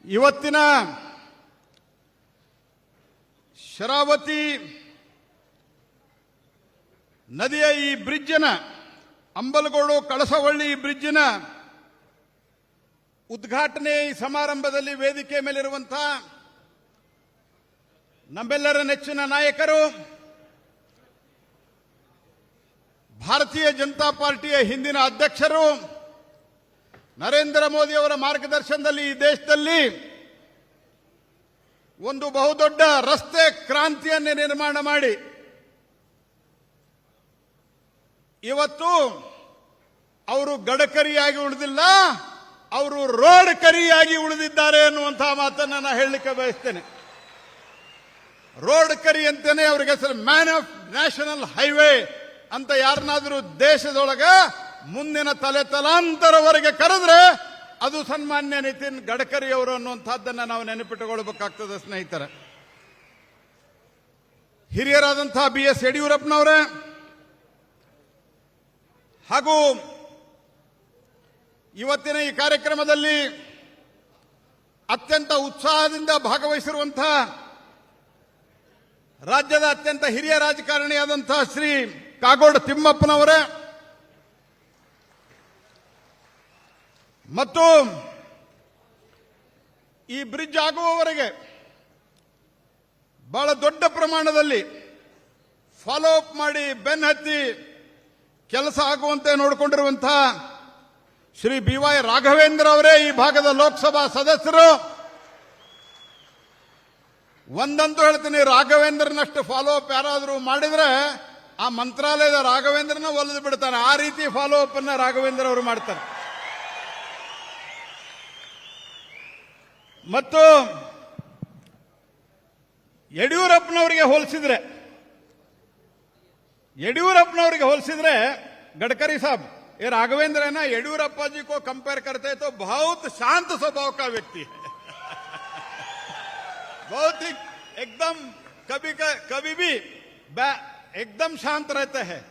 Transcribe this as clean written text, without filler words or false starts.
ಇವತ್ತಿನ ಶರಾವತಿ ನದಿಯ ಈ ಬ್ರಿಡ್ಜಿನ ಅಂಬಲಗೋಡು ಕಳಸವಳ್ಳಿ ಬ್ರಿಡ್ಜಿನ ಉದ್ಘಾಟನೆ ಸಮಾರಂಭದಲ್ಲಿ ವೇದಿಕೆ ಮೇಲಿರುವಂತಹ ನಮ್ಮೆಲ್ಲರ ನೆಚ್ಚಿನ ನಾಯಕರು, ಭಾರತೀಯ ಜನತಾ ಪಾರ್ಟಿಯ ಹಿಂದಿನ ಅಧ್ಯಕ್ಷರು, ನರೇಂದ್ರ ಮೋದಿ ಅವರ ಮಾರ್ಗದರ್ಶನದಲ್ಲಿ ಈ ದೇಶದಲ್ಲಿ ಒಂದು ಬಹುದೊಡ್ಡ ರಸ್ತೆ ಕ್ರಾಂತಿಯನ್ನು ನಿರ್ಮಾಣ ಮಾಡಿ ಇವತ್ತು ಅವರು ಗಡಕರಿಯಾಗಿ ಉಳಿದಿಲ್ಲ, ಅವರು ರೋಡ್ ಕರಿಯಾಗಿ ಉಳಿದಿದ್ದಾರೆ ಅನ್ನುವಂತಹ ಮಾತನ್ನು ನಾನು ಹೇಳಲಿಕ್ಕೆ ಬಯಸ್ತೇನೆ. ರೋಡ್ ಕರಿ ಅಂತಾನೆ ಅವರಿಗೆ ಹೆಸರು. ಮ್ಯಾನ್ ಆಫ್ ನ್ಯಾಷನಲ್ ಹೈವೇ ಅಂತ ಯಾರನ್ನಾದರೂ ದೇಶದೊಳಗ ಮುಂದಿನ ತಲಾಂತರವರೆಗೆ ಕರೆದ್ರೆ ಅದು ಸನ್ಮಾನ್ಯ ನಿತಿನ್ ಗಡ್ಕರಿ ಅವರು ಅನ್ನುವಂಥದ್ದನ್ನು ನಾವು ನೆನಪಿಟ್ಟುಕೊಳ್ಬೇಕಾಗ್ತದೆ ಸ್ನೇಹಿತರೆ. ಹಿರಿಯರಾದಂತಹ BS ಯಡಿಯೂರಪ್ಪನವರೇ ಹಾಗೂ ಇವತ್ತಿನ ಈ ಕಾರ್ಯಕ್ರಮದಲ್ಲಿ ಅತ್ಯಂತ ಉತ್ಸಾಹದಿಂದ ಭಾಗವಹಿಸಿರುವಂತಹ ರಾಜ್ಯದ ಅತ್ಯಂತ ಹಿರಿಯ ರಾಜಕಾರಣಿಯಾದಂತಹ ಶ್ರೀ ಕಾಗೋಡು ತಿಮ್ಮಪ್ಪನವರೇ ಮತ್ತು ಈ ಬ್ರಿಡ್ಜ್ ಆಗುವವರೆಗೆ ಬಹಳ ದೊಡ್ಡ ಪ್ರಮಾಣದಲ್ಲಿ ಫಾಲೋ ಅಪ್ ಮಾಡಿ ಬೆನ್ನತ್ತಿ ಕೆಲಸ ಆಗುವಂತೆ ನೋಡಿಕೊಂಡಿರುವಂತಹ ಶ್ರೀ BY ರಾಘವೇಂದ್ರ ಅವರೇ ಈ ಭಾಗದ ಲೋಕಸಭಾ ಸದಸ್ಯರು. ಒಂದಂತೂ ಹೇಳ್ತೀನಿ, ರಾಘವೇಂದ್ರನಷ್ಟು ಫಾಲೋ ಅಪ್ ಯಾರಾದರೂ ಮಾಡಿದ್ರೆ ಆ ಮಂತ್ರಾಲಯದ ರಾಘವೇಂದ್ರನ ಒಲಿದು ಬಿಡ್ತಾನೆ. ಆ ರೀತಿ ಫಾಲೋ ಅಪ್ ಅನ್ನ ರಾಘವೇಂದ್ರ ಅವರು ಮಾಡ್ತಾರೆ. ಮತ್ತು ಯಡಿಯೂರಪ್ಪನವರಿಗೆ ಹೋಲಿಸಿದ್ರೆ गडकरी साहब ये राघवेंद्र है ना, येडियूरप्पा जी को कंपेयर करते हैं तो बहुत शांत स्वभाव का व्यक्ति है. बहुत ही एकदम कभी भी एकदम शांत रहते हैं.